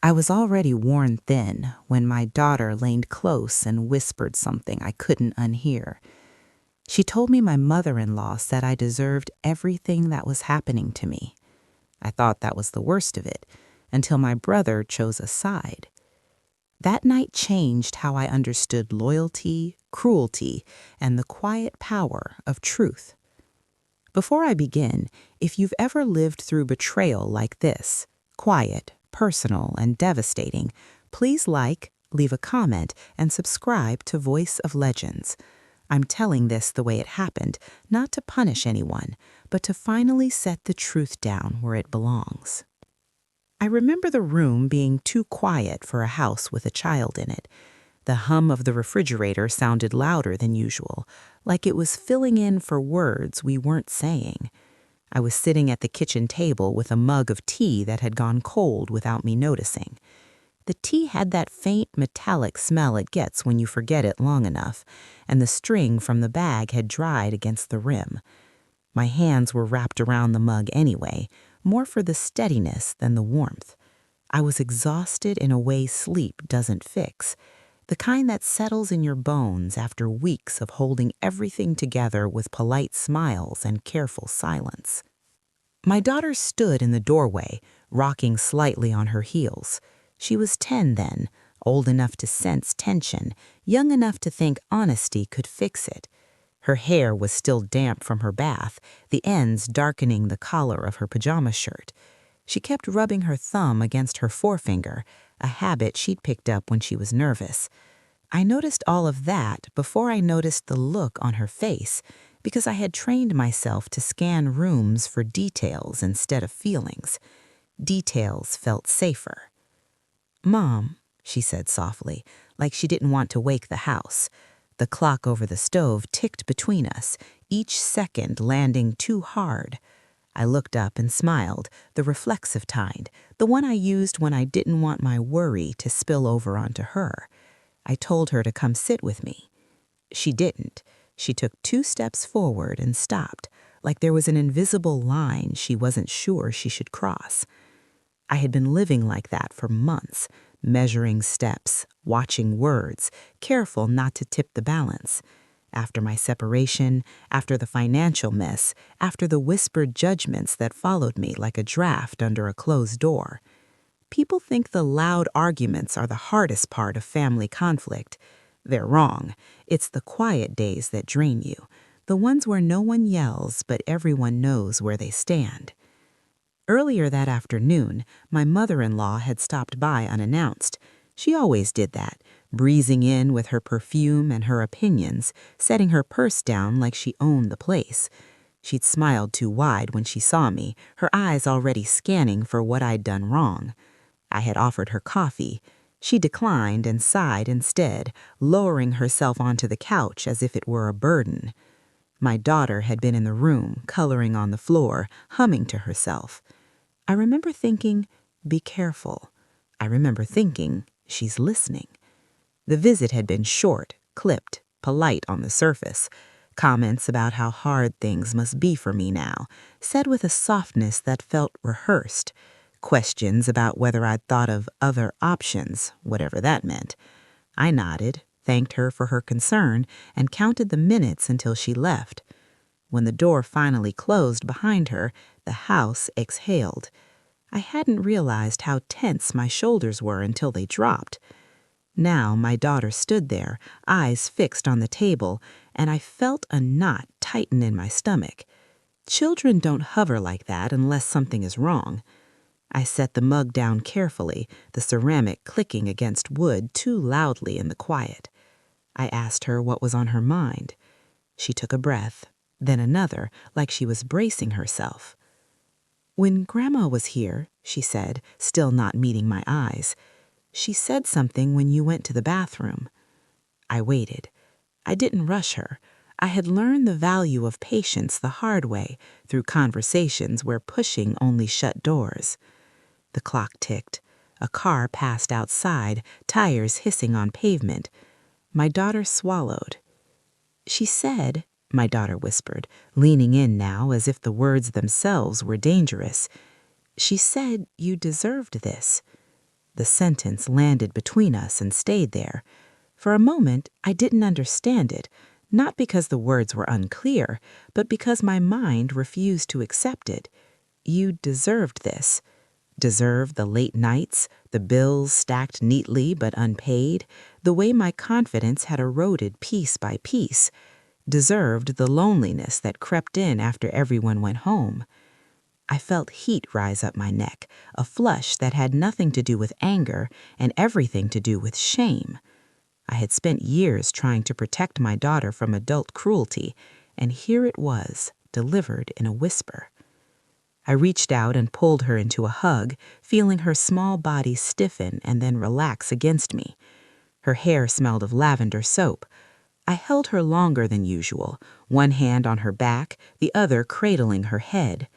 I was already worn thin when my daughter leaned close and whispered something I couldn't unhear. She told me my mother-in-law said I deserved everything that was happening to me. I thought that was the worst of it, until my brother chose a side. That night changed how I understood loyalty, cruelty, and the quiet power of truth. Before I begin, if you've ever lived through betrayal like this, quiet, personal, and devastating, please leave a comment, and subscribe to Voice of Legends. I'm telling this the way it happened, not to punish anyone, but to finally set the truth down where it belongs. I remember the room being too quiet for a house with a child in it. The hum of the refrigerator sounded louder than usual, like it was filling in for words we weren't saying. I was sitting at the kitchen table with a mug of tea that had gone cold without me noticing. The tea had that faint metallic smell it gets when you forget it long enough, and the string from the bag had dried against the rim. My hands were wrapped around the mug anyway, more for the steadiness than the warmth. I was exhausted in a way sleep doesn't fix, the kind that settles in your bones after weeks of holding everything together with polite smiles and careful silence. My daughter stood in the doorway, rocking slightly on her heels. She was 10 then, old enough to sense tension, young enough to think honesty could fix it. Her hair was still damp from her bath, the ends darkening the collar of her pajama shirt. She kept rubbing her thumb against her forefinger, a habit she'd picked up when she was nervous. I noticed all of that before I noticed the look on her face, because I had trained myself to scan rooms for details instead of feelings. Details felt safer. "Mom," she said softly, like she didn't want to wake the house. The clock over the stove ticked between us, each second landing too hard. I looked up and smiled, the reflexive kind, the one I used when I didn't want my worry to spill over onto her. I told her to come sit with me. She didn't. She took 2 steps forward and stopped, like there was an invisible line she wasn't sure she should cross. I had been living like that for months, measuring steps, watching words, careful not to tip the balance. After my separation, after the financial mess, after the whispered judgments that followed me like a draft under a closed door. People think the loud arguments are the hardest part of family conflict. They're wrong. It's the quiet days that drain you, the ones where no one yells but everyone knows where they stand. Earlier that afternoon, my mother-in-law had stopped by unannounced. She always did that, breezing in with her perfume and her opinions, setting her purse down like she owned the place. She'd smiled too wide when she saw me, her eyes already scanning for what I'd done wrong. I had offered her coffee. She declined and sighed instead, lowering herself onto the couch as if it were a burden. My daughter had been in the room, coloring on the floor, humming to herself. I remember thinking, be careful. I remember thinking, she's listening. The visit had been short, clipped, polite on the surface. Comments about how hard things must be for me now, said with a softness that felt rehearsed. Questions about whether I'd thought of other options, whatever that meant. I nodded, thanked her for her concern, and counted the minutes until she left. When the door finally closed behind her, the house exhaled. I hadn't realized how tense my shoulders were until they dropped. Now my daughter stood there, eyes fixed on the table, and I felt a knot tighten in my stomach. Children don't hover like that unless something is wrong. I set the mug down carefully, the ceramic clicking against wood too loudly in the quiet. I asked her what was on her mind. She took a breath, then another, like she was bracing herself. "When Grandma was here," she said, still not meeting my eyes, "she said something when you went to the bathroom." I waited. I didn't rush her. I had learned the value of patience the hard way, through conversations where pushing only shut doors. The clock ticked. A car passed outside, tires hissing on pavement. My daughter swallowed. "She said," my daughter whispered, leaning in now as if the words themselves were dangerous, "she said you deserved this." The sentence landed between us and stayed there. For a moment, I didn't understand it, not because the words were unclear, but because my mind refused to accept it. You deserved this. Deserved the late nights, the bills stacked neatly but unpaid, the way my confidence had eroded piece by piece. Deserved the loneliness that crept in after everyone went home. I felt heat rise up my neck, a flush that had nothing to do with anger and everything to do with shame. I had spent years trying to protect my daughter from adult cruelty, and here it was, delivered in a whisper. I reached out and pulled her into a hug, feeling her small body stiffen and then relax against me. Her hair smelled of lavender soap. I held her longer than usual, one hand on her back, the other cradling her head.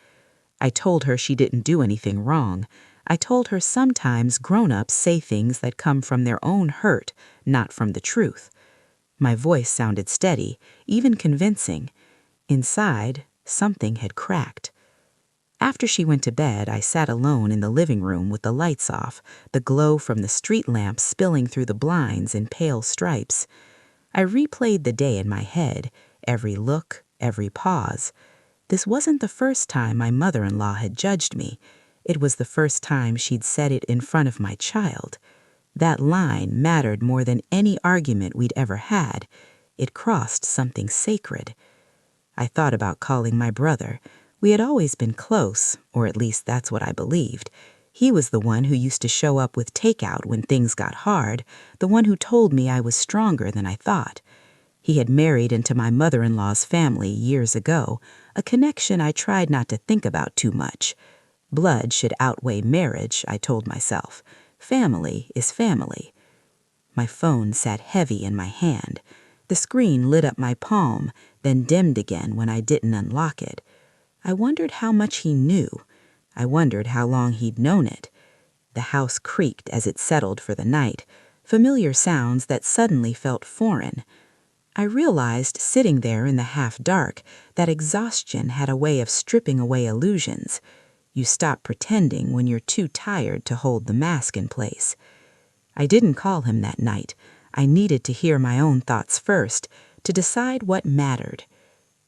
I told her she didn't do anything wrong. I told her sometimes grown-ups say things that come from their own hurt, not from the truth. My voice sounded steady, even convincing. Inside, something had cracked. After she went to bed, I sat alone in the living room with the lights off, the glow from the street lamps spilling through the blinds in pale stripes. I replayed the day in my head, every look, every pause. This wasn't the first time my mother-in-law had judged me. It was the first time she'd said it in front of my child. That line mattered more than any argument we'd ever had. It crossed something sacred. I thought about calling my brother. We had always been close, or at least that's what I believed. He was the one who used to show up with takeout when things got hard, the one who told me I was stronger than I thought. He had married into my mother-in-law's family years ago, a connection I tried not to think about too much. Blood should outweigh marriage, I told myself. Family is family. My phone sat heavy in my hand. The screen lit up my palm, then dimmed again when I didn't unlock it. I wondered how much he knew. I wondered how long he'd known it. The house creaked as it settled for the night, familiar sounds that suddenly felt foreign. I realized, sitting there in the half-dark, that exhaustion had a way of stripping away illusions. You stop pretending when you're too tired to hold the mask in place. I didn't call him that night. I needed to hear my own thoughts first, to decide what mattered.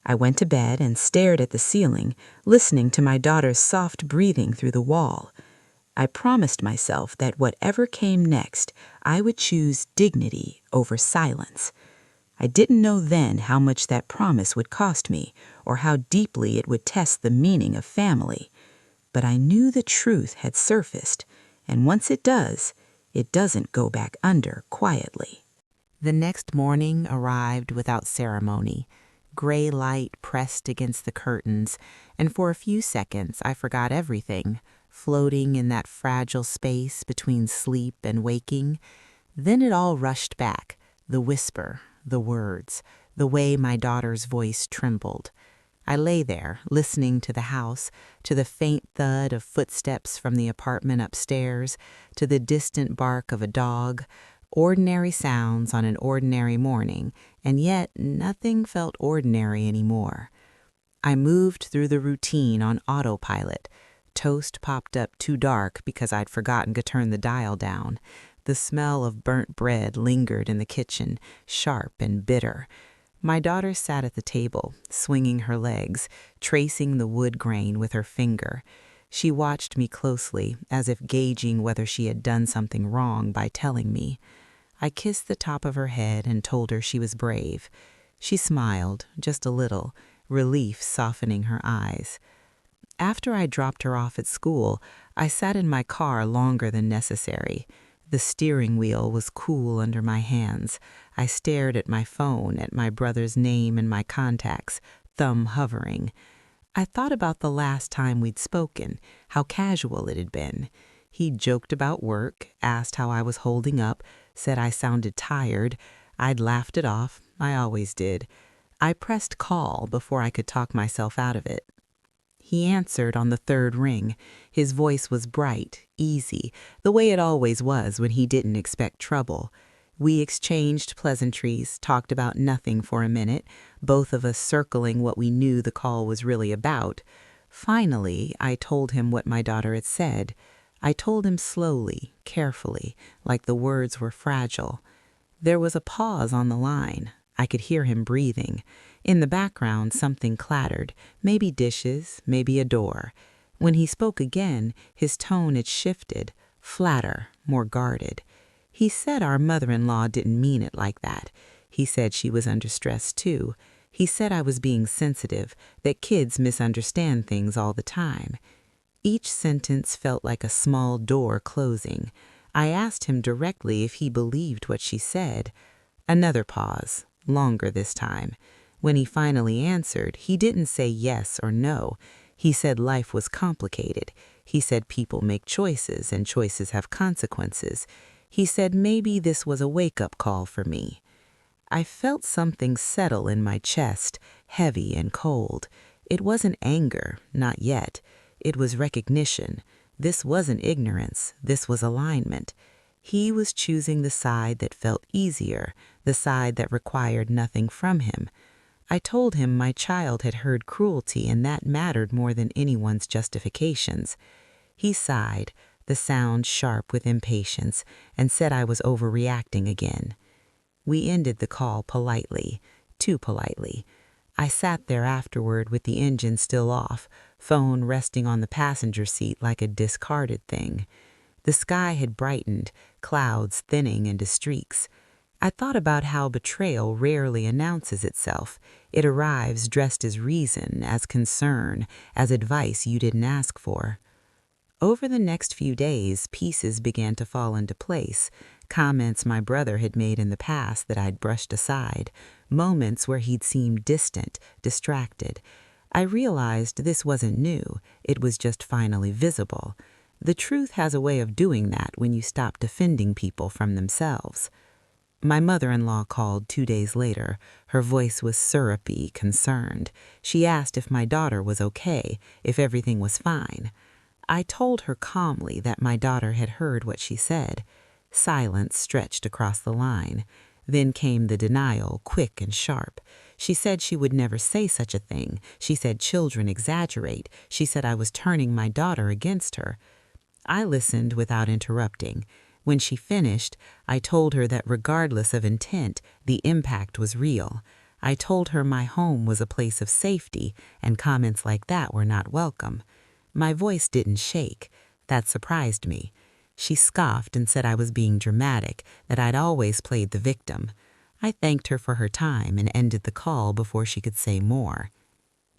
I went to bed and stared at the ceiling, listening to my daughter's soft breathing through the wall. I promised myself that whatever came next, I would choose dignity over silence. I didn't know then how much that promise would cost me, or how deeply it would test the meaning of family. But I knew the truth had surfaced, and once it does, it doesn't go back under quietly. The next morning arrived without ceremony. Gray light pressed against the curtains, and for a few seconds I forgot everything, floating in that fragile space between sleep and waking. Then it all rushed back, the whisper, the words, the way my daughter's voice trembled. I lay there, listening to the house, to the faint thud of footsteps from the apartment upstairs, to the distant bark of a dog, ordinary sounds on an ordinary morning, and yet nothing felt ordinary anymore. I moved through the routine on autopilot. Toast popped up too dark because I'd forgotten to turn the dial down. The smell of burnt bread lingered in the kitchen, sharp and bitter. My daughter sat at the table, swinging her legs, tracing the wood grain with her finger. She watched me closely, as if gauging whether she had done something wrong by telling me. I kissed the top of her head and told her she was brave. She smiled, just a little, relief softening her eyes. After I dropped her off at school, I sat in my car longer than necessary. The steering wheel was cool under my hands. I stared at my phone, at my brother's name and my contacts, thumb hovering. I thought about the last time we'd spoken, how casual it had been. He'd joked about work, asked how I was holding up, said I sounded tired. I'd laughed it off. I always did. I pressed call before I could talk myself out of it. He answered on the third ring. His voice was bright, easy, the way it always was when he didn't expect trouble. We exchanged pleasantries, talked about nothing for a minute, both of us circling what we knew the call was really about. Finally, I told him what my daughter had said. I told him slowly, carefully, like the words were fragile. There was a pause on the line. I could hear him breathing. In the background, something clattered, maybe dishes, maybe a door. When he spoke again, his tone had shifted, flatter, more guarded. He said our mother-in-law didn't mean it like that. He said she was under stress too. He said I was being sensitive, that kids misunderstand things all the time. Each sentence felt like a small door closing. I asked him directly if he believed what she said. Another pause, longer this time. When he finally answered, he didn't say yes or no. He said life was complicated. He said people make choices and choices have consequences. He said maybe this was a wake-up call for me. I felt something settle in my chest, heavy and cold. It wasn't anger, not yet. It was recognition. This wasn't ignorance. This was alignment. He was choosing the side that felt easier, the side that required nothing from him. I told him my child had heard cruelty and that mattered more than anyone's justifications. He sighed, the sound sharp with impatience, and said I was overreacting again. We ended the call politely, too politely. I sat there afterward with the engine still off, phone resting on the passenger seat like a discarded thing. The sky had brightened, clouds thinning into streaks. I thought about how betrayal rarely announces itself. It arrives dressed as reason, as concern, as advice you didn't ask for. Over the next few days, pieces began to fall into place, comments my brother had made in the past that I'd brushed aside, moments where he'd seemed distant, distracted. I realized this wasn't new, it was just finally visible. The truth has a way of doing that when you stop defending people from themselves. My mother-in-law called 2 days later. Her voice was syrupy, concerned. She asked if my daughter was okay, if everything was fine. I told her calmly that my daughter had heard what she said. Silence stretched across the line. Then came the denial, quick and sharp. She said she would never say such a thing. She said children exaggerate. She said I was turning my daughter against her. I listened without interrupting. When she finished, I told her that regardless of intent, the impact was real. I told her my home was a place of safety, and comments like that were not welcome. My voice didn't shake. That surprised me. She scoffed and said I was being dramatic, that I'd always played the victim. I thanked her for her time and ended the call before she could say more.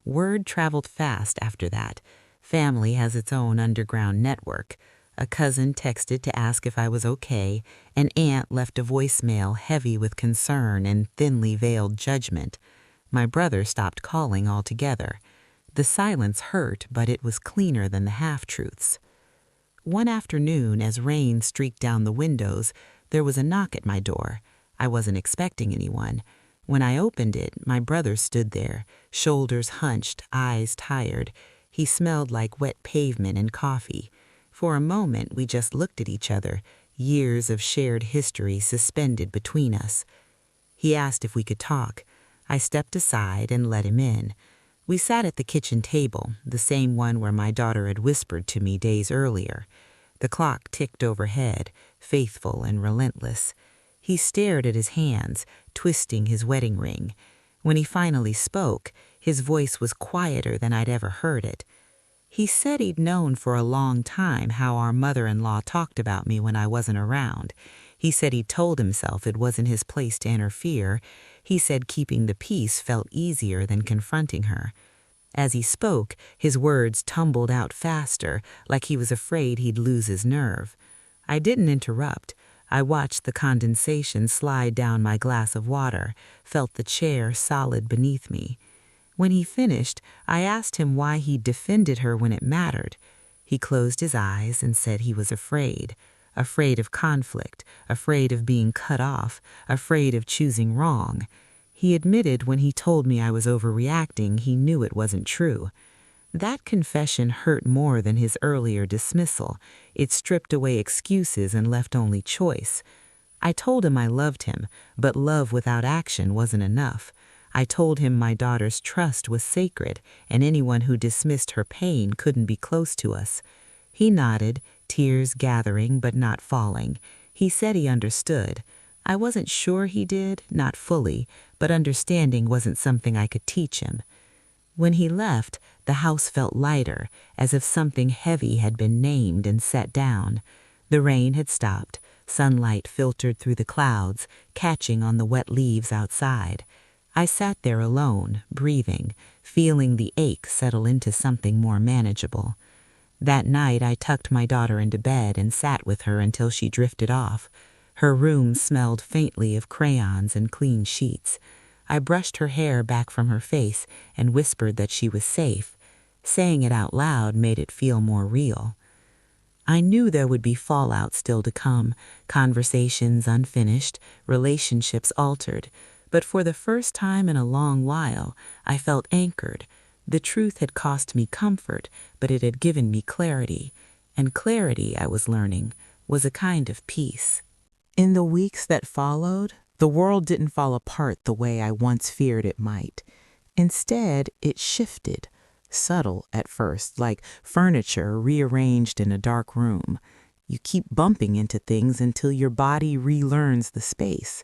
Word traveled fast after that. Family has its own underground network. A cousin texted to ask if I was okay. An aunt left a voicemail heavy with concern and thinly veiled judgment. My brother stopped calling altogether. The silence hurt, but it was cleaner than the half-truths. One afternoon, as rain streaked down the windows, there was a knock at my door. I wasn't expecting anyone. When I opened it, my brother stood there, shoulders hunched, eyes tired. He smelled like wet pavement and coffee. For a moment, we just looked at each other, years of shared history suspended between us. He asked if we could talk. I stepped aside and let him in. We sat at the kitchen table, the same one where my daughter had whispered to me days earlier. The clock ticked overhead, faithful and relentless. He stared at his hands, twisting his wedding ring. When he finally spoke, his voice was quieter than I'd ever heard it. He said he'd known for a long time how our mother-in-law talked about me when I wasn't around. He said he'd told himself it wasn't his place to interfere. He said keeping the peace felt easier than confronting her. As he spoke, his words tumbled out faster, like he was afraid he'd lose his nerve. I didn't interrupt. I watched the condensation slide down my glass of water, felt the chair solid beneath me. When he finished, I asked him why he defended her when it mattered. He closed his eyes and said he was afraid of conflict, afraid of being cut off, afraid of choosing wrong. He admitted when he told me I was overreacting, he knew it wasn't true. That confession hurt more than his earlier dismissal. It stripped away excuses and left only choice. I told him I loved him, but love without action wasn't enough. I told him my daughter's trust was sacred, and anyone who dismissed her pain couldn't be close to us. He nodded, tears gathering but not falling. He said he understood. I wasn't sure he did, not fully, but understanding wasn't something I could teach him. When he left, the house felt lighter, as if something heavy had been named and set down. The rain had stopped. Sunlight filtered through the clouds, catching on the wet leaves outside. I sat there alone, breathing, feeling the ache settle into something more manageable. That night I tucked my daughter into bed and sat with her until she drifted off. Her room smelled faintly of crayons and clean sheets. I brushed her hair back from her face and whispered that she was safe. Saying it out loud made it feel more real. I knew there would be fallout still to come, conversations unfinished, relationships altered, but for the first time in a long while, I felt anchored. The truth had cost me comfort, but it had given me clarity, and clarity, I was learning, was a kind of peace. In the weeks that followed, the world didn't fall apart the way I once feared it might. Instead, it shifted. Subtle at first, like furniture rearranged in a dark room. You keep bumping into things until your body relearns the space.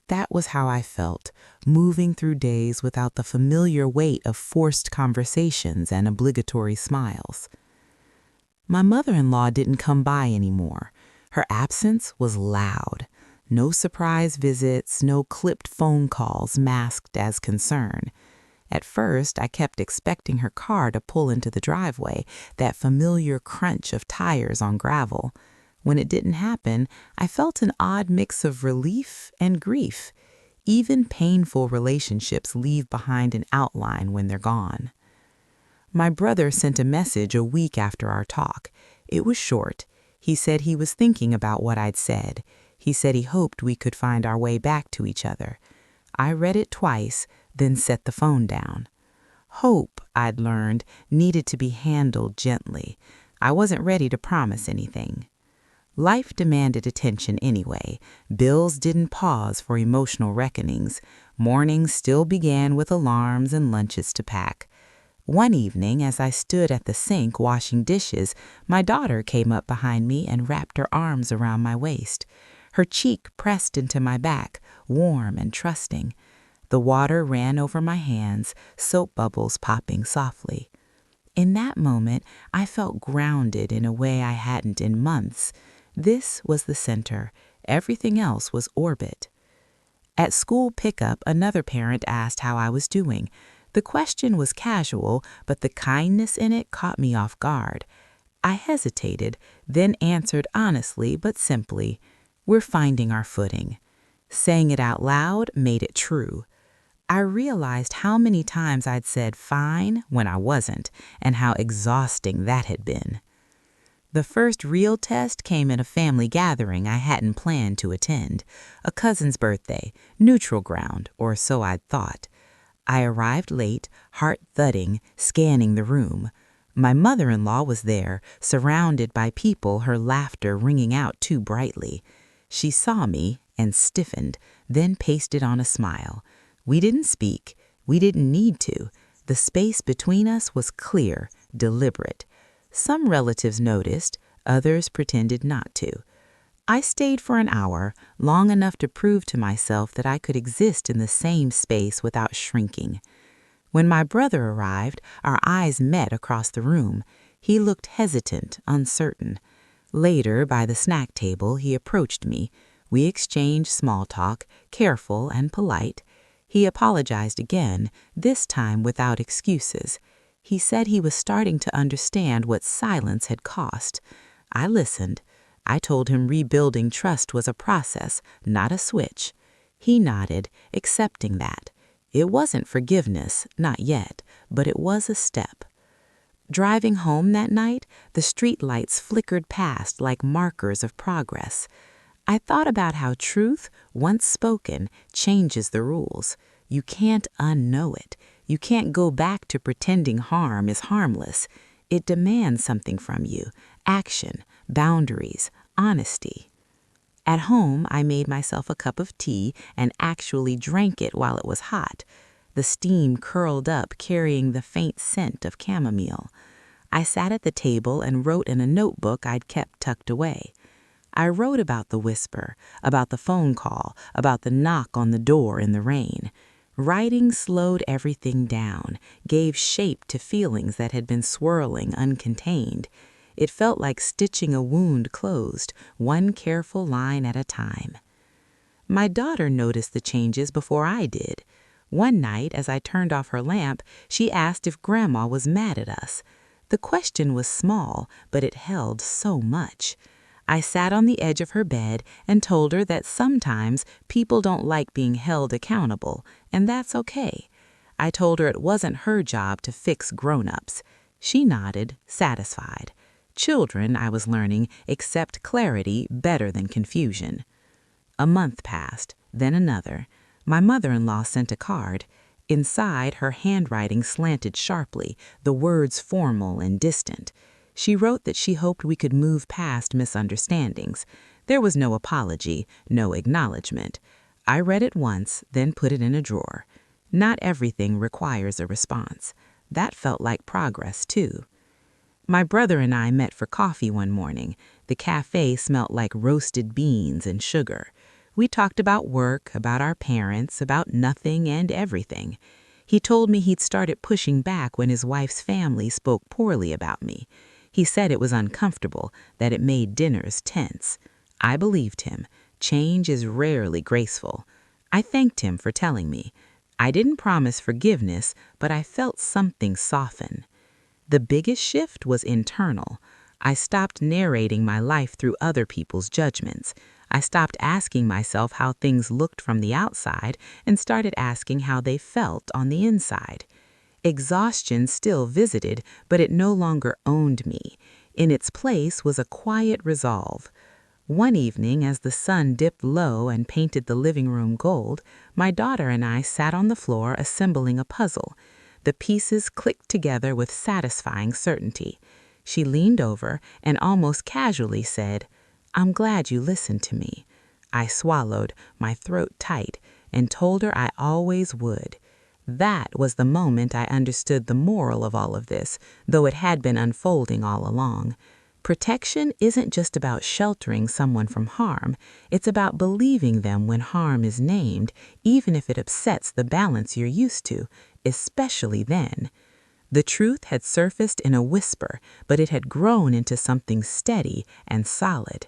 That was how I felt, moving through days without the familiar weight of forced conversations and obligatory smiles. My mother-in-law didn't come by anymore. Her absence was loud. No surprise visits, no clipped phone calls masked as concern. At first, I kept expecting her car to pull into the driveway, that familiar crunch of tires on gravel. When it didn't happen, I felt an odd mix of relief and grief. Even painful relationships leave behind an outline when they're gone. My brother sent a message a week after our talk. It was short. He said he was thinking about what I'd said. He said he hoped we could find our way back to each other. I read it twice, then set the phone down. Hope, I'd learned, needed to be handled gently. I wasn't ready to promise anything. Life demanded attention anyway. Bills didn't pause for emotional reckonings. Mornings still began with alarms and lunches to pack. One evening, as I stood at the sink washing dishes, my daughter came up behind me and wrapped her arms around my waist. Her cheek pressed into my back, warm and trusting. The water ran over my hands, soap bubbles popping softly. In that moment, I felt grounded in a way I hadn't in months. This was the center. Everything else was orbit. At school pickup, another parent asked how I was doing. The question was casual, but the kindness in it caught me off guard. I hesitated, then answered honestly but simply, "We're finding our footing." Saying it out loud made it true. I realized how many times I'd said fine when I wasn't, and how exhausting that had been. The first real test came at a family gathering I hadn't planned to attend, a cousin's birthday, neutral ground, or so I'd thought. I arrived late, heart thudding, scanning the room. My mother-in-law was there, surrounded by people, her laughter ringing out too brightly. She saw me and stiffened, then pasted on a smile. We didn't speak. We didn't need to. The space between us was clear, deliberate. Some relatives noticed, others pretended not to. I stayed for an hour, long enough to prove to myself that I could exist in the same space without shrinking. When my brother arrived, our eyes met across the room. He looked hesitant, uncertain. Later, by the snack table, he approached me. We exchanged small talk, careful and polite. He apologized again, this time without excuses. He said he was starting to understand what silence had cost. I listened. I told him rebuilding trust was a process, not a switch. He nodded, accepting that. It wasn't forgiveness, not yet, but it was a step. Driving home that night, the streetlights flickered past like markers of progress. I thought about how truth, once spoken, changes the rules. You can't unknow it. You can't go back to pretending harm is harmless. It demands something from you: action, boundaries, honesty. At home, I made myself a cup of tea and actually drank it while it was hot. The steam curled up, carrying the faint scent of chamomile. I sat at the table and wrote in a notebook I'd kept tucked away. I wrote about the whisper, about the phone call, about the knock on the door in the rain. Writing slowed everything down, gave shape to feelings that had been swirling uncontained. It felt like stitching a wound closed, one careful line at a time. My daughter noticed the changes before I did. One night, as I turned off her lamp, she asked if Grandma was mad at us. The question was small, but it held so much. I sat on the edge of her bed and told her that sometimes people don't like being held accountable, and that's okay. I told her it wasn't her job to fix grown-ups. She nodded, satisfied. Children, I was learning, accept clarity better than confusion. A month passed, then another. My mother-in-law sent a card. Inside, her handwriting slanted sharply, the words formal and distant. She wrote that she hoped we could move past misunderstandings. There was no apology, no acknowledgement. I read it once, then put it in a drawer. Not everything requires a response. That felt like progress, too. My brother and I met for coffee one morning. The cafe smelt like roasted beans and sugar. We talked about work, about our parents, about nothing and everything. He told me he'd started pushing back when his wife's family spoke poorly about me. He said it was uncomfortable, that it made dinners tense. I believed him. Change is rarely graceful. I thanked him for telling me. I didn't promise forgiveness, but I felt something soften. The biggest shift was internal. I stopped narrating my life through other people's judgments. I stopped asking myself how things looked from the outside and started asking how they felt on the inside. Exhaustion still visited, but it no longer owned me. In its place was a quiet resolve. One evening, as the sun dipped low and painted the living room gold, my daughter and I sat on the floor assembling a puzzle. The pieces clicked together with satisfying certainty. She leaned over and almost casually said, "I'm glad you listened to me." I swallowed, my throat tight, and told her I always would. That was the moment I understood the moral of all of this, though it had been unfolding all along. Protection isn't just about sheltering someone from harm. It's about believing them when harm is named, even if it upsets the balance you're used to, especially then. The truth had surfaced in a whisper, but it had grown into something steady and solid.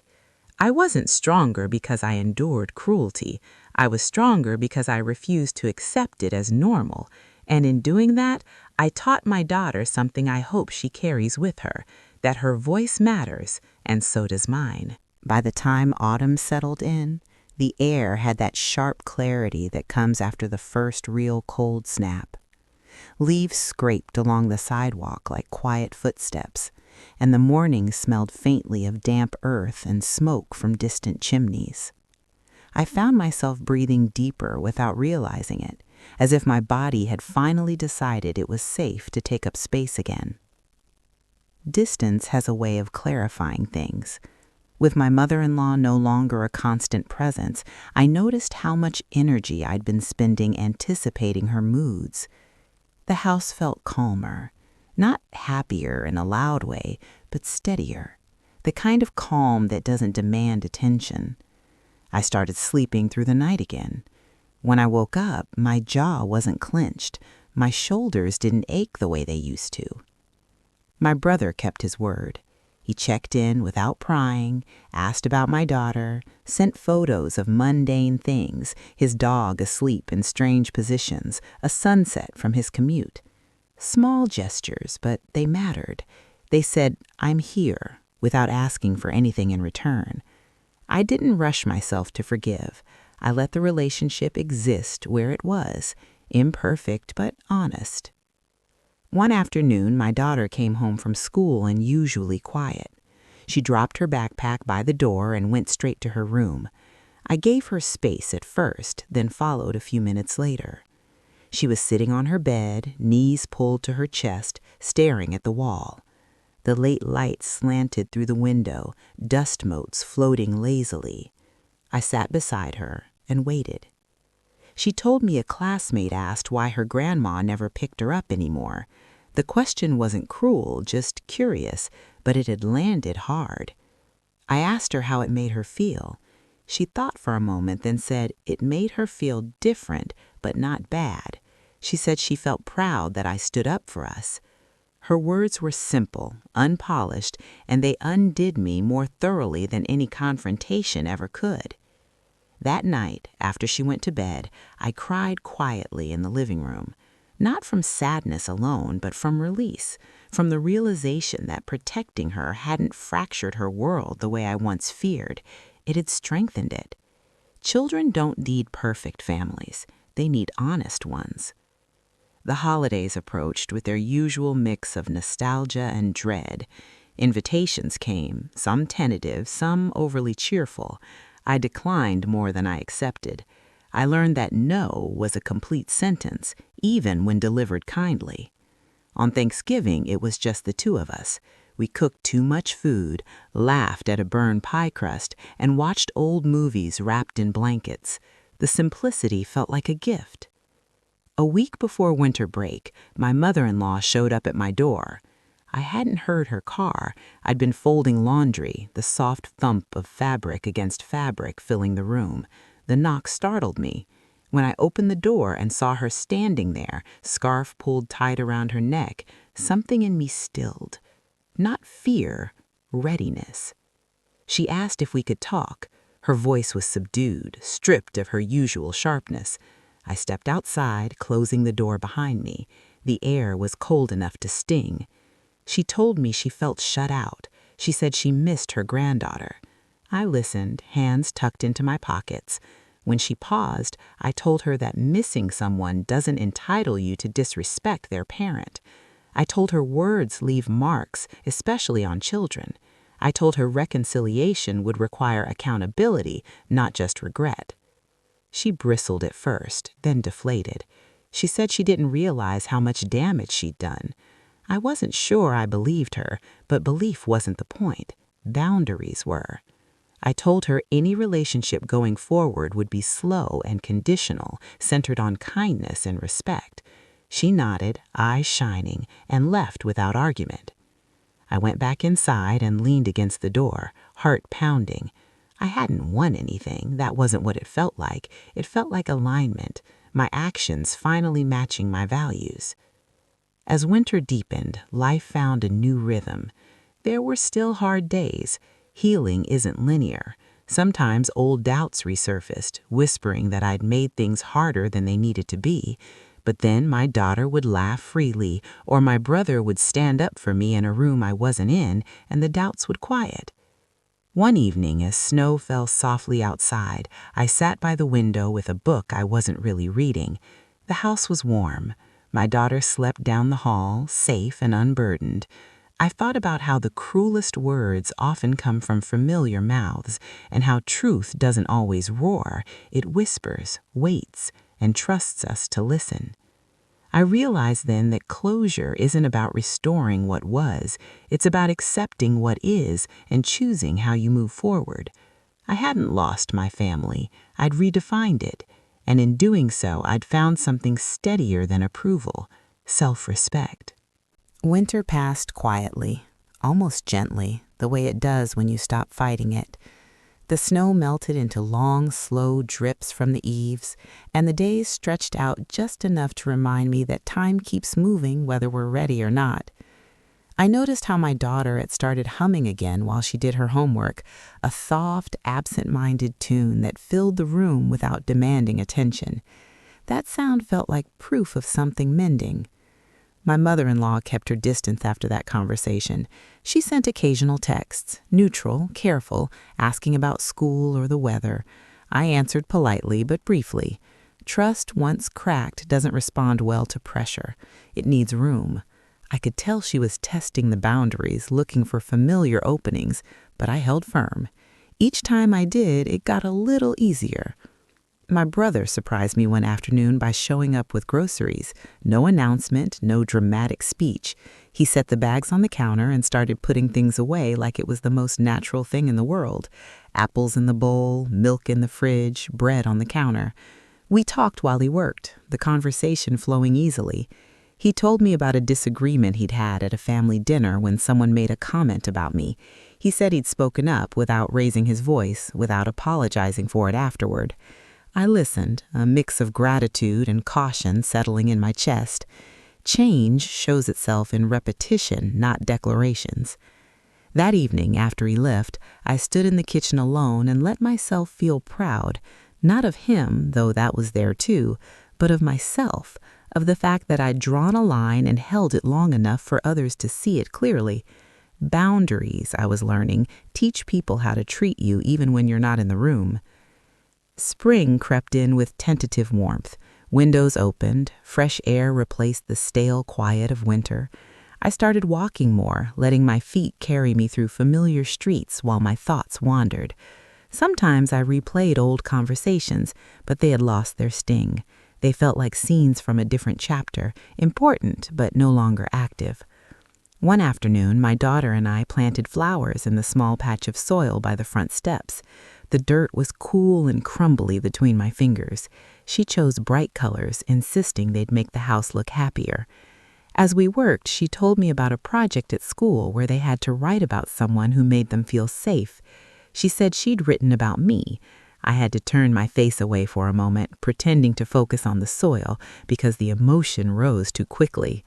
I wasn't stronger because I endured cruelty. I was stronger because I refused to accept it as normal. And in doing that, I taught my daughter something I hope she carries with her, that her voice matters, and so does mine. By the time autumn settled in, the air had that sharp clarity that comes after the first real cold snap. Leaves scraped along the sidewalk like quiet footsteps, and the morning smelled faintly of damp earth and smoke from distant chimneys. I found myself breathing deeper without realizing it, as if my body had finally decided it was safe to take up space again. Distance has a way of clarifying things. With my mother-in-law no longer a constant presence, I noticed how much energy I'd been spending anticipating her moods. The house felt calmer. Not happier in a loud way, but steadier. The kind of calm that doesn't demand attention. I started sleeping through the night again. When I woke up, my jaw wasn't clenched. My shoulders didn't ache the way they used to. My brother kept his word. He checked in without prying, asked about my daughter, sent photos of mundane things, his dog asleep in strange positions, a sunset from his commute. Small gestures, but they mattered. They said, "I'm here," without asking for anything in return. I didn't rush myself to forgive. I let the relationship exist where it was, imperfect but honest. One afternoon, my daughter came home from school unusually quiet. She dropped her backpack by the door and went straight to her room. I gave her space at first, then followed a few minutes later. She was sitting on her bed, knees pulled to her chest, staring at the wall. The late light slanted through the window, dust motes floating lazily. I sat beside her and waited. She told me a classmate asked why her grandma never picked her up anymore. The question wasn't cruel, just curious, but it had landed hard. I asked her how it made her feel. She thought for a moment, then said it made her feel different, but not bad. She said she felt proud that I stood up for us. Her words were simple, unpolished, and they undid me more thoroughly than any confrontation ever could. That night, after she went to bed, I cried quietly in the living room. Not from sadness alone, but from release, from the realization that protecting her hadn't fractured her world the way I once feared. It had strengthened it. Children don't need perfect families. They need honest ones. The holidays approached with their usual mix of nostalgia and dread. Invitations came, some tentative, some overly cheerful. I declined more than I accepted. I learned that no was a complete sentence, even when delivered kindly. On Thanksgiving, it was just the two of us. We cooked too much food, laughed at a burned pie crust, and watched old movies wrapped in blankets. The simplicity felt like a gift. A week before winter break, my mother-in-law showed up at my door. I hadn't heard her car. I'd been folding laundry, the soft thump of fabric against fabric filling the room. The knock startled me. When I opened the door and saw her standing there, scarf pulled tight around her neck, something in me stilled. Not fear, readiness. She asked if we could talk. Her voice was subdued, stripped of her usual sharpness. I stepped outside, closing the door behind me. The air was cold enough to sting. She told me she felt shut out. She said she missed her granddaughter. I listened, hands tucked into my pockets. When she paused, I told her that missing someone doesn't entitle you to disrespect their parent. I told her words leave marks, especially on children. I told her reconciliation would require accountability, not just regret. She bristled at first, then deflated. She said she didn't realize how much damage she'd done. I wasn't sure I believed her, but belief wasn't the point. Boundaries were. I told her any relationship going forward would be slow and conditional, centered on kindness and respect. She nodded, eyes shining, and left without argument. I went back inside and leaned against the door, heart pounding. I hadn't won anything. That wasn't what it felt like. It felt like alignment, my actions finally matching my values. As winter deepened, life found a new rhythm. There were still hard days. Healing isn't linear. Sometimes old doubts resurfaced, whispering that I'd made things harder than they needed to be. But then my daughter would laugh freely, or my brother would stand up for me in a room I wasn't in, and the doubts would quiet. One evening, as snow fell softly outside, I sat by the window with a book I wasn't really reading. The house was warm. My daughter slept down the hall, safe and unburdened. I thought about how the cruelest words often come from familiar mouths, and how truth doesn't always roar. It whispers, waits, and trusts us to listen. I realized then that closure isn't about restoring what was. It's about accepting what is and choosing how you move forward. I hadn't lost my family. I'd redefined it. And in doing so, I'd found something steadier than approval, self-respect. Winter passed quietly, almost gently, the way it does when you stop fighting it. The snow melted into long, slow drips from the eaves, and the days stretched out just enough to remind me that time keeps moving whether we're ready or not. I noticed how my daughter had started humming again while she did her homework, a soft, absent-minded tune that filled the room without demanding attention. That sound felt like proof of something mending. My mother-in-law kept her distance after that conversation. She sent occasional texts, neutral, careful, asking about school or the weather. I answered politely but briefly. Trust once cracked doesn't respond well to pressure. It needs room. I could tell she was testing the boundaries, looking for familiar openings, but I held firm. Each time I did, it got a little easier. My brother surprised me one afternoon by showing up with groceries. No announcement, no dramatic speech. He set the bags on the counter and started putting things away like it was the most natural thing in the world. Apples in the bowl, milk in the fridge, bread on the counter. We talked while he worked, the conversation flowing easily. He told me about a disagreement he'd had at a family dinner when someone made a comment about me. He said he'd spoken up without raising his voice, without apologizing for it afterward. I listened, a mix of gratitude and caution settling in my chest. Change shows itself in repetition, not declarations. That evening, after he left, I stood in the kitchen alone and let myself feel proud, not of him, though that was there too, but of myself, of the fact that I'd drawn a line and held it long enough for others to see it clearly. Boundaries, I was learning, teach people how to treat you even when you're not in the room. Spring crept in with tentative warmth. Windows opened, fresh air replaced the stale quiet of winter. I started walking more, letting my feet carry me through familiar streets while my thoughts wandered. Sometimes I replayed old conversations, but they had lost their sting. They felt like scenes from a different chapter, important but no longer active. One afternoon, my daughter and I planted flowers in the small patch of soil by the front steps. The dirt was cool and crumbly between my fingers. She chose bright colors, insisting they'd make the house look happier. As we worked, she told me about a project at school where they had to write about someone who made them feel safe. She said she'd written about me. I had to turn my face away for a moment, pretending to focus on the soil because the emotion rose too quickly.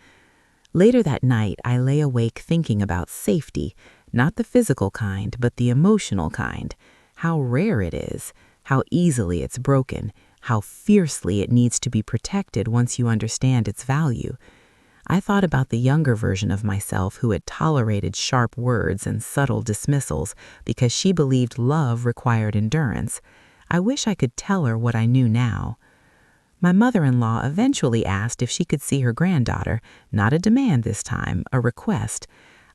Later that night, I lay awake thinking about safety, not the physical kind, but the emotional kind. How rare it is, how easily it's broken, how fiercely it needs to be protected once you understand its value. I thought about the younger version of myself who had tolerated sharp words and subtle dismissals because she believed love required endurance. I wish I could tell her what I knew now. My mother-in-law eventually asked if she could see her granddaughter, not a demand this time, a request.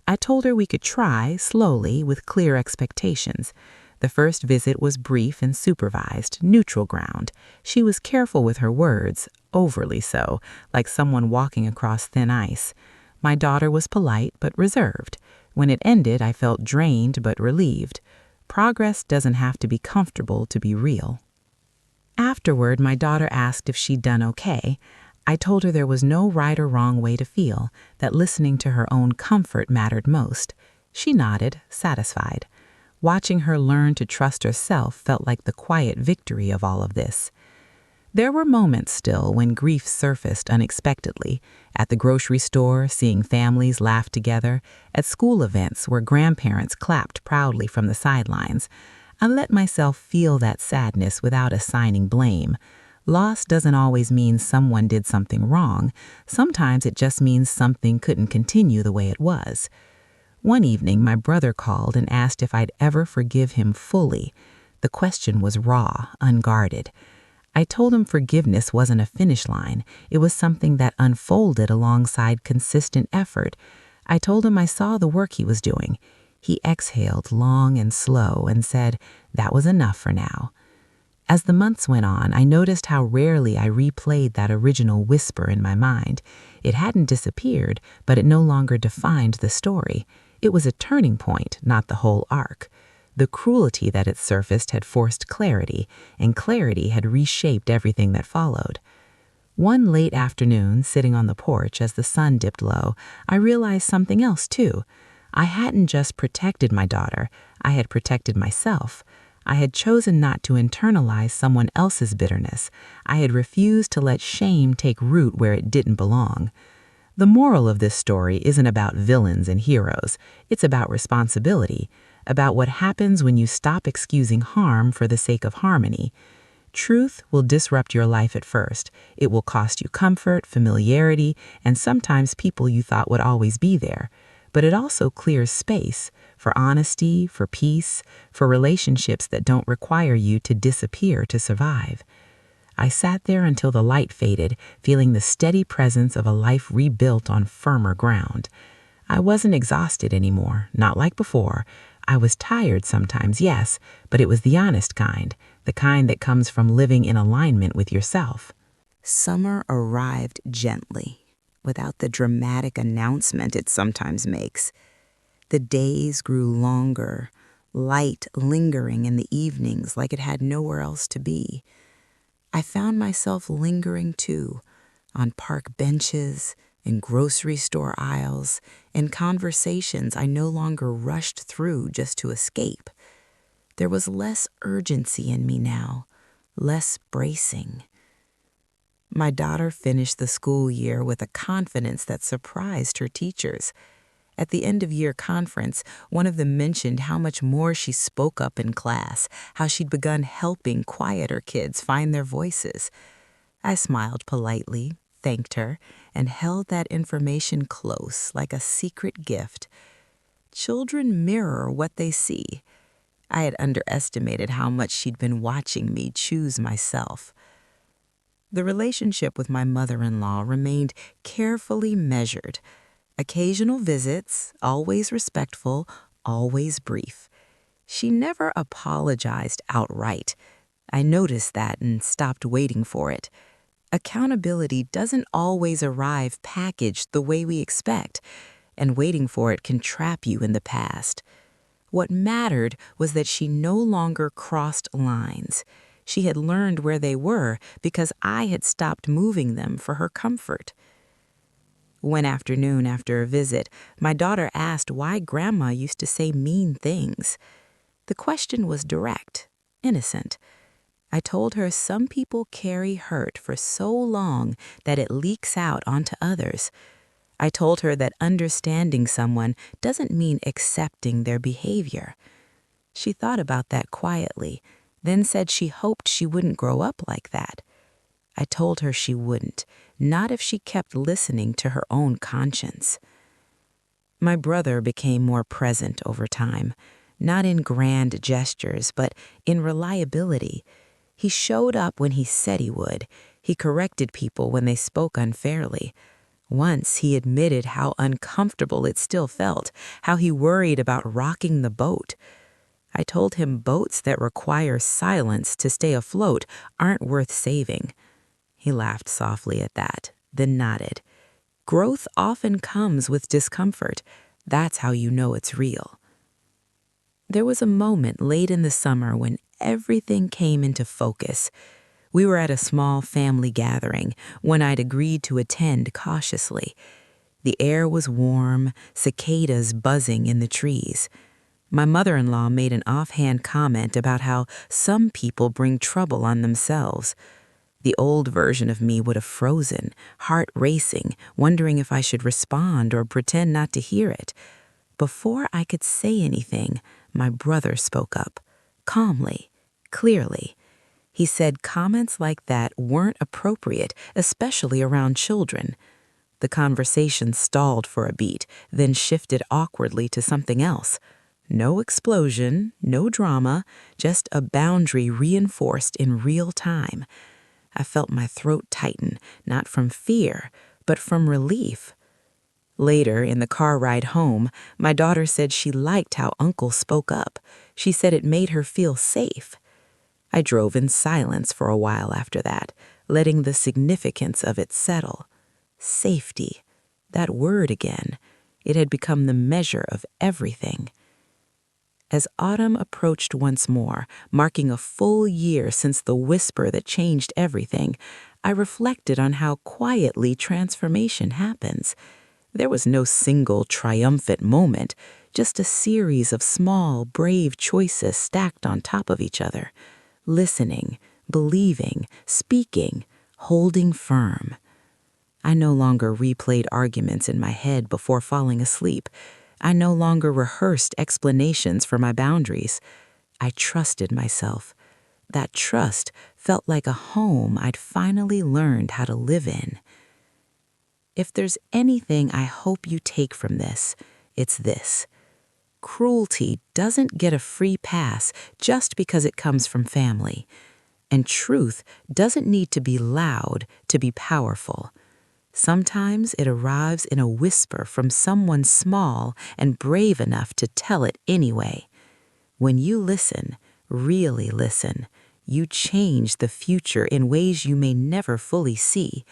I told her we could try, slowly, with clear expectations. The first visit was brief and supervised, neutral ground. She was careful with her words, overly so, like someone walking across thin ice. My daughter was polite but reserved. When it ended, I felt drained but relieved. Progress doesn't have to be comfortable to be real. Afterward, my daughter asked if she'd done okay. I told her there was no right or wrong way to feel, that listening to her own comfort mattered most. She nodded, satisfied. Watching her learn to trust herself felt like the quiet victory of all of this. There were moments still when grief surfaced unexpectedly, at the grocery store, seeing families laugh together, at school events where grandparents clapped proudly from the sidelines. I let myself feel that sadness without assigning blame. Loss doesn't always mean someone did something wrong. Sometimes it just means something couldn't continue the way it was. One evening, my brother called and asked if I'd ever forgive him fully. The question was raw, unguarded. I told him forgiveness wasn't a finish line. It was something that unfolded alongside consistent effort. I told him I saw the work he was doing. He exhaled long and slow and said, that was enough for now. As the months went on, I noticed how rarely I replayed that original whisper in my mind. It hadn't disappeared, but it no longer defined the story. It was a turning point, not the whole arc. The cruelty that had surfaced had forced clarity, and clarity had reshaped everything that followed. One late afternoon, sitting on the porch as the sun dipped low, I realized something else too. I hadn't just protected my daughter, I had protected myself. I had chosen not to internalize someone else's bitterness. I had refused to let shame take root where it didn't belong. The moral of this story isn't about villains and heroes. It's about responsibility, about what happens when you stop excusing harm for the sake of harmony. Truth will disrupt your life at first. It will cost you comfort, familiarity, and sometimes people you thought would always be there. But it also clears space for honesty, for peace, for relationships that don't require you to disappear to survive. I sat there until the light faded, feeling the steady presence of a life rebuilt on firmer ground. I wasn't exhausted anymore, not like before. I was tired sometimes, yes, but it was the honest kind, the kind that comes from living in alignment with yourself. Summer arrived gently, without the dramatic announcement it sometimes makes. The days grew longer, light lingering in the evenings like it had nowhere else to be. I found myself lingering too, on park benches, in grocery store aisles, in conversations I no longer rushed through just to escape. There was less urgency in me now, less bracing. My daughter finished the school year with a confidence that surprised her teachers. At the end-of-year conference, one of them mentioned how much more she spoke up in class, how she'd begun helping quieter kids find their voices. I smiled politely, thanked her, and held that information close like a secret gift. Children mirror what they see. I had underestimated how much she'd been watching me choose myself. The relationship with my mother-in-law remained carefully measured. Occasional visits, always respectful, always brief. She never apologized outright. I noticed that and stopped waiting for it. Accountability doesn't always arrive packaged the way we expect, and waiting for it can trap you in the past. What mattered was that she no longer crossed lines. She had learned where they were because I had stopped moving them for her comfort. One afternoon after a visit, my daughter asked why Grandma used to say mean things. The question was direct, innocent. I told her some people carry hurt for so long that it leaks out onto others. I told her that understanding someone doesn't mean accepting their behavior. She thought about that quietly, then said she hoped she wouldn't grow up like that. I told her she wouldn't, not if she kept listening to her own conscience. My brother became more present over time, not in grand gestures, but in reliability. He showed up when he said he would. He corrected people when they spoke unfairly. Once he admitted how uncomfortable it still felt, how he worried about rocking the boat. I told him boats that require silence to stay afloat aren't worth saving. He laughed softly at that, then nodded. Growth often comes with discomfort. That's how you know it's real. There was a moment late in the summer when everything came into focus. We were at a small family gathering, one I'd agreed to attend cautiously. The air was warm, cicadas buzzing in the trees. My mother-in-law made an offhand comment about how some people bring trouble on themselves. The old version of me would have frozen, heart racing, wondering if I should respond or pretend not to hear it. Before I could say anything, my brother spoke up, calmly, clearly. He said comments like that weren't appropriate, especially around children. The conversation stalled for a beat, then shifted awkwardly to something else. No explosion, no drama, just a boundary reinforced in real time. I felt my throat tighten, not from fear, but from relief. Later, in the car ride home, my daughter said she liked how Uncle spoke up. She said it made her feel safe. I drove in silence for a while after that, letting the significance of it settle. Safety. That word again. It had become the measure of everything. As autumn approached once more, marking a full year since the whisper that changed everything, I reflected on how quietly transformation happens. There was no single triumphant moment, just a series of small, brave choices stacked on top of each other. Listening, believing, speaking, holding firm. I no longer replayed arguments in my head before falling asleep. I no longer rehearsed explanations for my boundaries. I trusted myself. That trust felt like a home I'd finally learned how to live in. If there's anything I hope you take from this, it's this. Cruelty doesn't get a free pass just because it comes from family. And truth doesn't need to be loud to be powerful. Sometimes it arrives in a whisper from someone small and brave enough to tell it anyway. When you listen, really listen, you change the future in ways you may never fully see.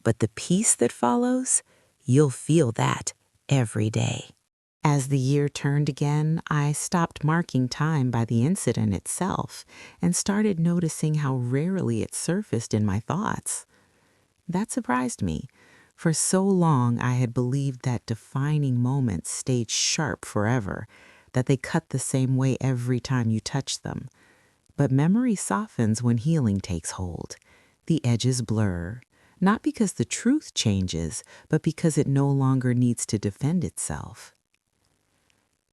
But the peace that follows, you'll feel that every day. As the year turned again, I stopped marking time by the incident itself and started noticing how rarely it surfaced in my thoughts. That surprised me. For so long, I had believed that defining moments stayed sharp forever, that they cut the same way every time you touch them. But memory softens when healing takes hold. The edges blur, not because the truth changes, but because it no longer needs to defend itself.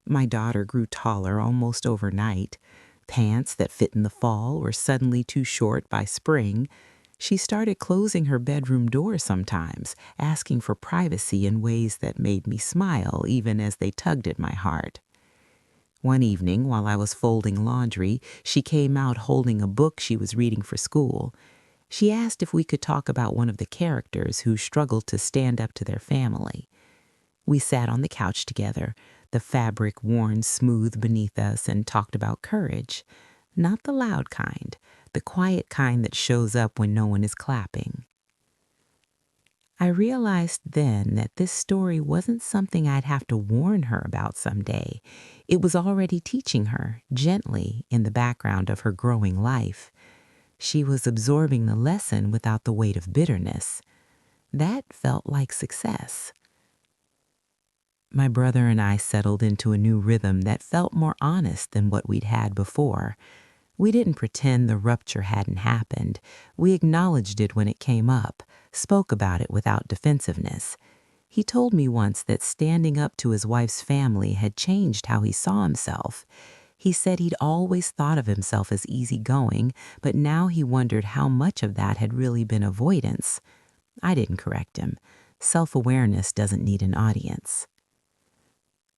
My daughter grew taller almost overnight. Pants that fit in the fall were suddenly too short by spring. She started closing her bedroom door sometimes, asking for privacy in ways that made me smile even as they tugged at my heart. One evening, while I was folding laundry, she came out holding a book she was reading for school. She asked if we could talk about one of the characters who struggled to stand up to their family. We sat on the couch together, the fabric worn smooth beneath us, and talked about courage. Not the loud kind, the quiet kind that shows up when no one is clapping. I realized then that this story wasn't something I'd have to warn her about someday. It was already teaching her, gently, in the background of her growing life. She was absorbing the lesson without the weight of bitterness. That felt like success. My brother and I settled into a new rhythm that felt more honest than what we'd had before. We didn't pretend the rupture hadn't happened. We acknowledged it when it came up, spoke about it without defensiveness. He told me once that standing up to his wife's family had changed how he saw himself. He said he'd always thought of himself as easygoing, but now he wondered how much of that had really been avoidance. I didn't correct him. Self-awareness doesn't need an audience.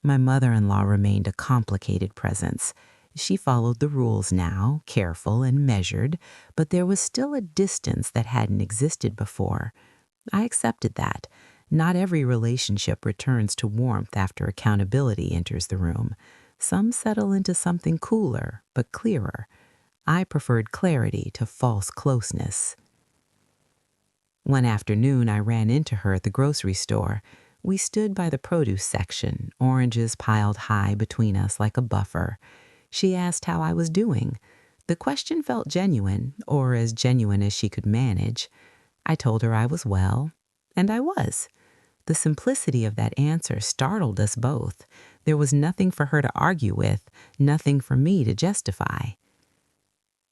My mother-in-law remained a complicated presence. She followed the rules now, careful and measured, but there was still a distance that hadn't existed before. I accepted that. Not every relationship returns to warmth after accountability enters the room. Some settle into something cooler, but clearer. I preferred clarity to false closeness. One afternoon, I ran into her at the grocery store. We stood by the produce section, oranges piled high between us like a buffer. She asked how I was doing. The question felt genuine, or as genuine as she could manage. I told her I was well, and I was. The simplicity of that answer startled us both. There was nothing for her to argue with, nothing for me to justify.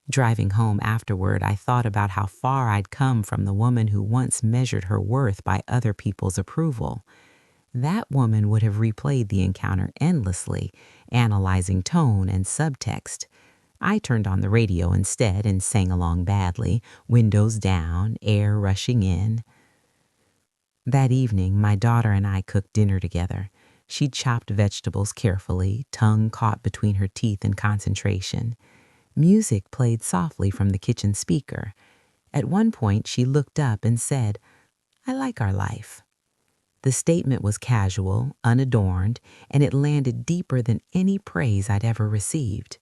Driving home afterward, I thought about how far I'd come from the woman who once measured her worth by other people's approval. That woman would have replayed the encounter endlessly, analyzing tone and subtext. I turned on the radio instead and sang along badly, windows down, air rushing in. That evening, my daughter and I cooked dinner together. She chopped vegetables carefully, tongue caught between her teeth in concentration. Music played softly from the kitchen speaker. At one point, she looked up and said, "I like our life." The statement was casual, unadorned, and it landed deeper than any praise I'd ever received.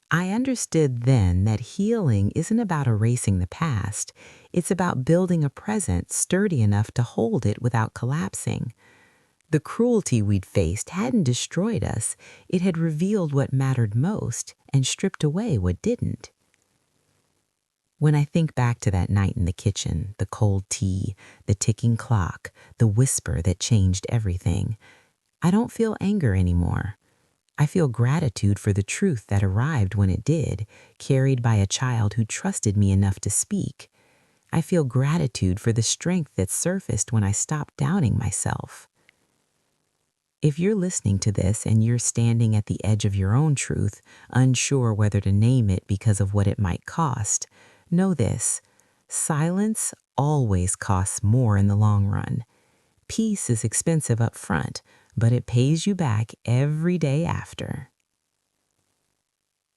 I understood then that healing isn't about erasing the past. It's about building a present sturdy enough to hold it without collapsing. The cruelty we'd faced hadn't destroyed us. It had revealed what mattered most and stripped away what didn't. When I think back to that night in the kitchen, the cold tea, the ticking clock, the whisper that changed everything, I don't feel anger anymore. I feel gratitude for the truth that arrived when it did, carried by a child who trusted me enough to speak. I feel gratitude for the strength that surfaced when I stopped doubting myself. If you're listening to this and you're standing at the edge of your own truth, unsure whether to name it because of what it might cost, know this: silence always costs more in the long run. Peace is expensive up front, but it pays you back every day after.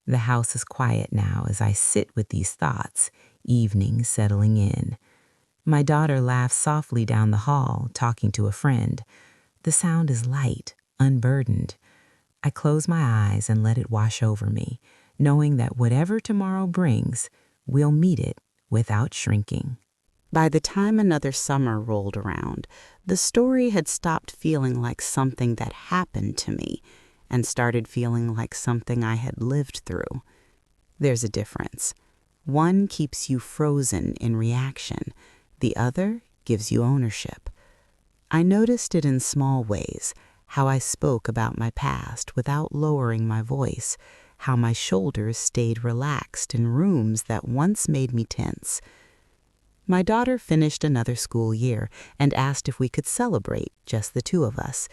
The house is quiet now as I sit with these thoughts, evening settling in. My daughter laughs softly down the hall, talking to a friend. The sound is light, unburdened. I close my eyes and let it wash over me, knowing that whatever tomorrow brings, we'll meet it without shrinking. By the time another summer rolled around, the story had stopped feeling like something that happened to me and started feeling like something I had lived through. There's a difference. One keeps you frozen in reaction. The other gives you ownership. I noticed it in small ways, how I spoke about my past without lowering my voice, how my shoulders stayed relaxed in rooms that once made me tense. My daughter finished another school year and asked if we could celebrate, just the two of us.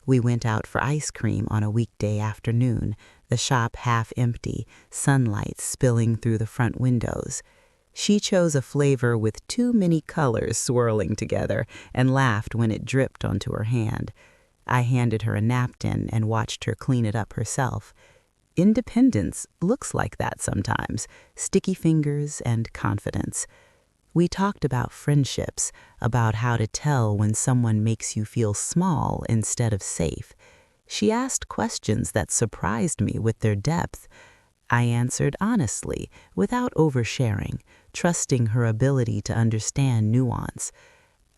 We went out for ice cream on a weekday afternoon, the shop half empty, sunlight spilling through the front windows. She chose a flavor with too many colors swirling together and laughed when it dripped onto her hand. I handed her a napkin and watched her clean it up herself. Independence looks like that sometimes, sticky fingers and confidence. We talked about friendships, about how to tell when someone makes you feel small instead of safe. She asked questions that surprised me with their depth. I answered honestly, without oversharing, trusting her ability to understand nuance.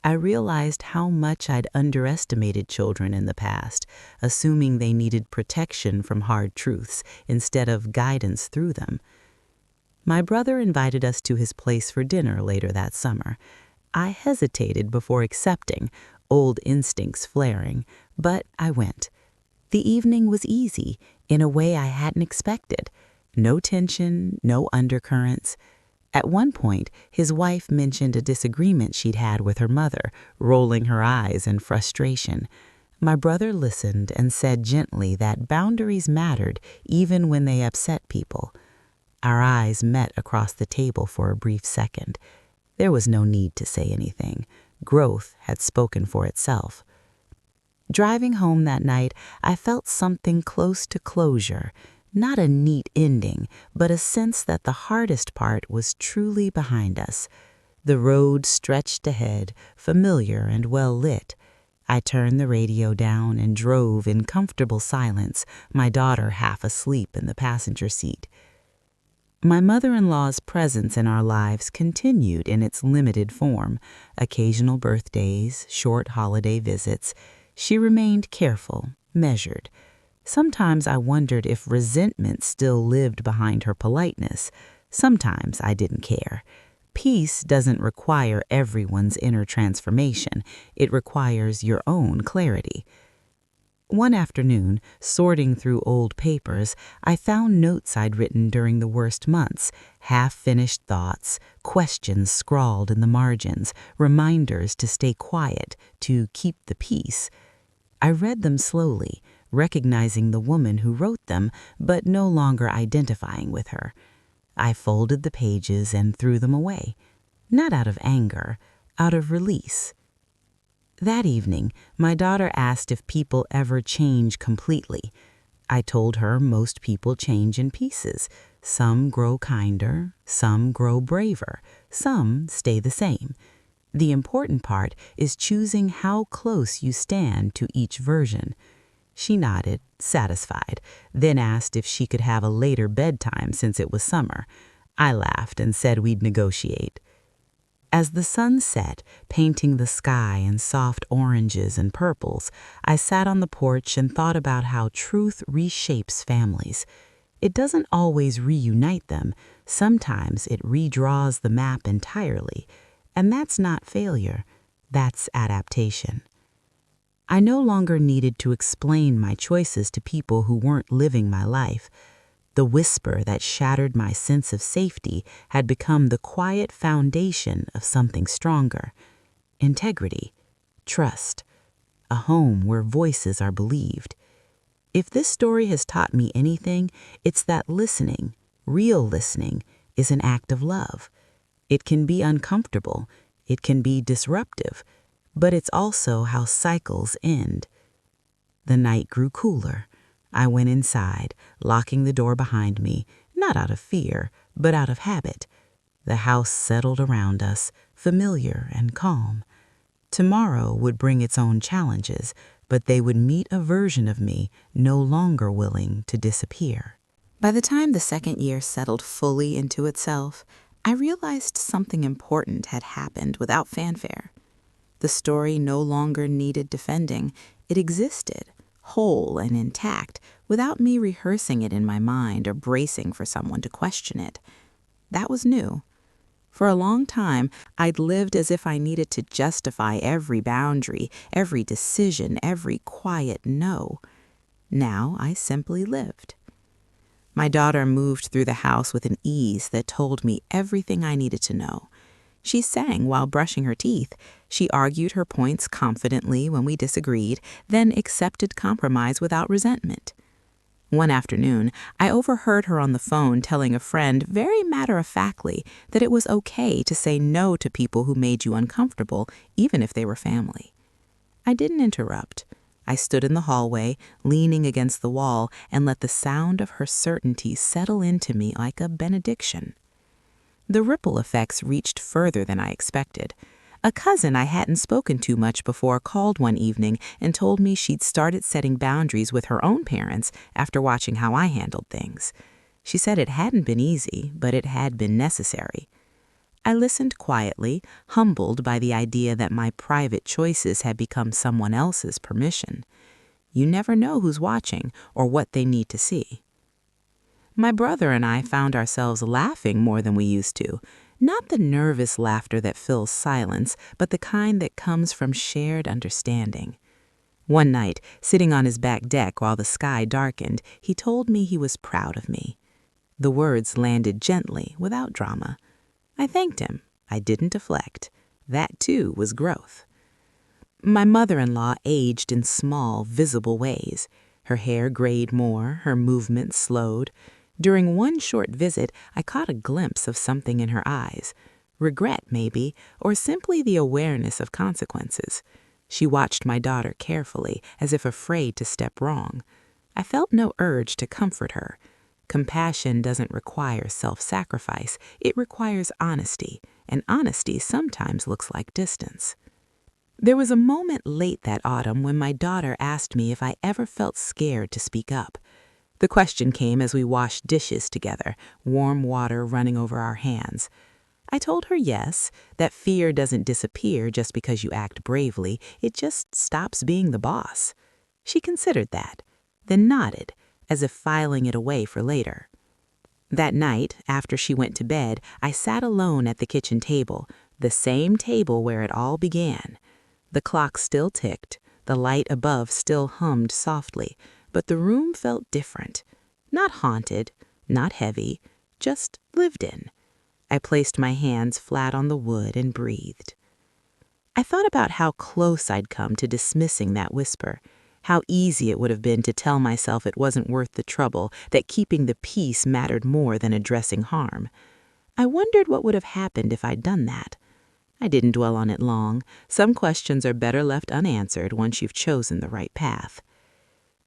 I realized how much I'd underestimated children in the past, assuming they needed protection from hard truths instead of guidance through them. My brother invited us to his place for dinner later that summer. I hesitated before accepting, old instincts flaring, but I went. The evening was easy, in a way I hadn't expected. No tension, no undercurrents. At one point, his wife mentioned a disagreement she'd had with her mother, rolling her eyes in frustration. My brother listened and said gently that boundaries mattered even when they upset people. Our eyes met across the table for a brief second. There was no need to say anything. Growth had spoken for itself. Driving home that night, I felt something close to closure. Not a neat ending, but a sense that the hardest part was truly behind us. The road stretched ahead, familiar and well lit. I turned the radio down and drove in comfortable silence, my daughter half asleep in the passenger seat. My mother-in-law's presence in our lives continued in its limited form, occasional birthdays, short holiday visits. She remained careful, measured. Sometimes I wondered if resentment still lived behind her politeness. Sometimes I didn't care. Peace doesn't require everyone's inner transformation. It requires your own clarity. One afternoon, sorting through old papers, I found notes I'd written during the worst months, half-finished thoughts, questions scrawled in the margins, reminders to stay quiet, to keep the peace. I read them slowly, recognizing the woman who wrote them, but no longer identifying with her. I folded the pages and threw them away, not out of anger, out of release. That evening, my daughter asked if people ever change completely. I told her most people change in pieces. Some grow kinder, some grow braver, some stay the same. The important part is choosing how close you stand to each version. She nodded, satisfied, then asked if she could have a later bedtime since it was summer. I laughed and said we'd negotiate. As the sun set, painting the sky in soft oranges and purples, I sat on the porch and thought about how truth reshapes families. It doesn't always reunite them. Sometimes it redraws the map entirely. And that's not failure. That's adaptation. I no longer needed to explain my choices to people who weren't living my life. The whisper that shattered my sense of safety had become the quiet foundation of something stronger. Integrity, trust, a home where voices are believed. If this story has taught me anything, it's that listening, real listening, is an act of love. It can be uncomfortable, it can be disruptive, but it's also how cycles end. The night grew cooler. I went inside, locking the door behind me, not out of fear, but out of habit. The house settled around us, familiar and calm. Tomorrow would bring its own challenges, but they would meet a version of me no longer willing to disappear. By the time the second year settled fully into itself, I realized something important had happened without fanfare. The story no longer needed defending. It existed, whole and intact, without me rehearsing it in my mind or bracing for someone to question it. That was new. For a long time, I'd lived as if I needed to justify every boundary, every decision, every quiet no. Now I simply lived. My daughter moved through the house with an ease that told me everything I needed to know. She sang while brushing her teeth. She argued her points confidently when we disagreed, then accepted compromise without resentment. One afternoon, I overheard her on the phone telling a friend very matter-of-factly that it was okay to say no to people who made you uncomfortable, even if they were family. I didn't interrupt. I stood in the hallway, leaning against the wall, and let the sound of her certainty settle into me like a benediction. The ripple effects reached further than I expected. A cousin I hadn't spoken to much before called one evening and told me she'd started setting boundaries with her own parents after watching how I handled things. She said it hadn't been easy, but it had been necessary. I listened quietly, humbled by the idea that my private choices had become someone else's permission. You never know who's watching or what they need to see. My brother and I found ourselves laughing more than we used to. Not the nervous laughter that fills silence, but the kind that comes from shared understanding. One night, sitting on his back deck while the sky darkened, he told me he was proud of me. The words landed gently, without drama. I thanked him. I didn't deflect. That, too, was growth. My mother-in-law aged in small, visible ways. Her hair grayed more, her movements slowed. During one short visit, I caught a glimpse of something in her eyes. Regret, maybe, or simply the awareness of consequences. She watched my daughter carefully, as if afraid to step wrong. I felt no urge to comfort her. Compassion doesn't require self-sacrifice. It requires honesty, and honesty sometimes looks like distance. There was a moment late that autumn when my daughter asked me if I ever felt scared to speak up. The question came as we washed dishes together, warm water running over our hands. I told her yes, that fear doesn't disappear just because you act bravely, it just stops being the boss. She considered that, then nodded, as if filing it away for later. That night, after she went to bed, I sat alone at the kitchen table, the same table where it all began. The clock still ticked, the light above still hummed softly, but the room felt different. Not haunted, not heavy, just lived in. I placed my hands flat on the wood and breathed. I thought about how close I'd come to dismissing that whisper, how easy it would have been to tell myself it wasn't worth the trouble, that keeping the peace mattered more than addressing harm. I wondered what would have happened if I'd done that. I didn't dwell on it long. Some questions are better left unanswered once you've chosen the right path.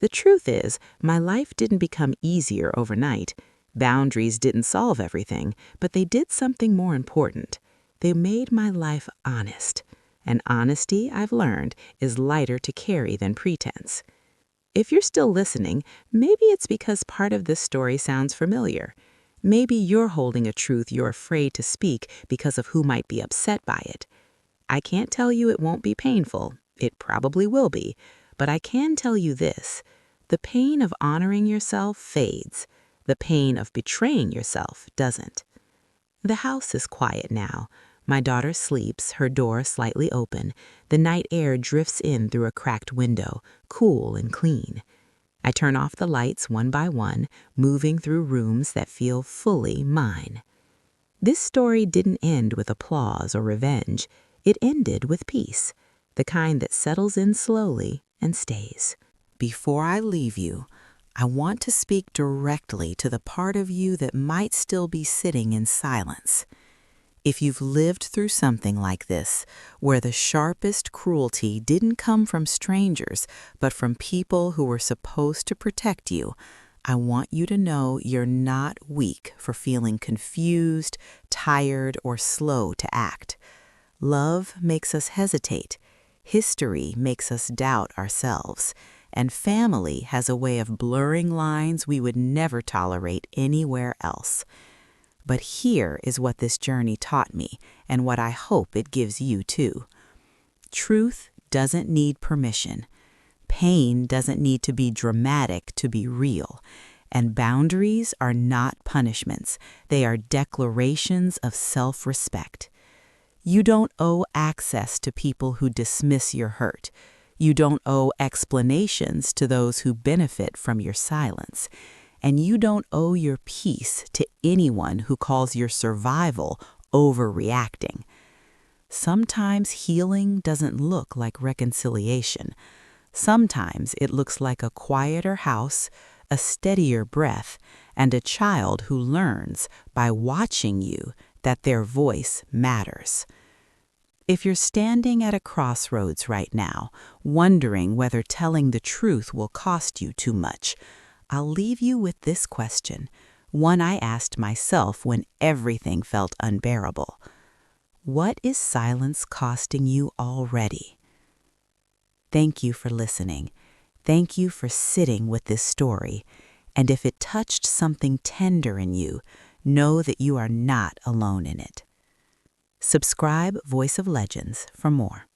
The truth is, my life didn't become easier overnight. Boundaries didn't solve everything, but they did something more important. They made my life honest. And honesty, I've learned, is lighter to carry than pretense. If you're still listening, maybe it's because part of this story sounds familiar. Maybe you're holding a truth you're afraid to speak because of who might be upset by it. I can't tell you it won't be painful. It probably will be. But I can tell you this. The pain of honoring yourself fades. The pain of betraying yourself doesn't. The house is quiet now. My daughter sleeps, her door slightly open. The night air drifts in through a cracked window, cool and clean. I turn off the lights one by one, moving through rooms that feel fully mine. This story didn't end with applause or revenge. It ended with peace, the kind that settles in slowly and stays. Before I leave you, I want to speak directly to the part of you that might still be sitting in silence. If you've lived through something like this, where the sharpest cruelty didn't come from strangers, but from people who were supposed to protect you, I want you to know you're not weak for feeling confused, tired, or slow to act. Love makes us hesitate. History makes us doubt ourselves. And family has a way of blurring lines we would never tolerate anywhere else. But here is what this journey taught me, and what I hope it gives you too. Truth doesn't need permission. Pain doesn't need to be dramatic to be real. And boundaries are not punishments. They are declarations of self-respect. You don't owe access to people who dismiss your hurt. You don't owe explanations to those who benefit from your silence. And you don't owe your peace to anyone who calls your survival overreacting. Sometimes healing doesn't look like reconciliation. Sometimes it looks like a quieter house, a steadier breath, and a child who learns by watching you that their voice matters. If you're standing at a crossroads right now, wondering whether telling the truth will cost you too much, I'll leave you with this question, one I asked myself when everything felt unbearable. What is silence costing you already? Thank you for listening. Thank you for sitting with this story. And if it touched something tender in you, know that you are not alone in it. Subscribe Voice of Legends for more.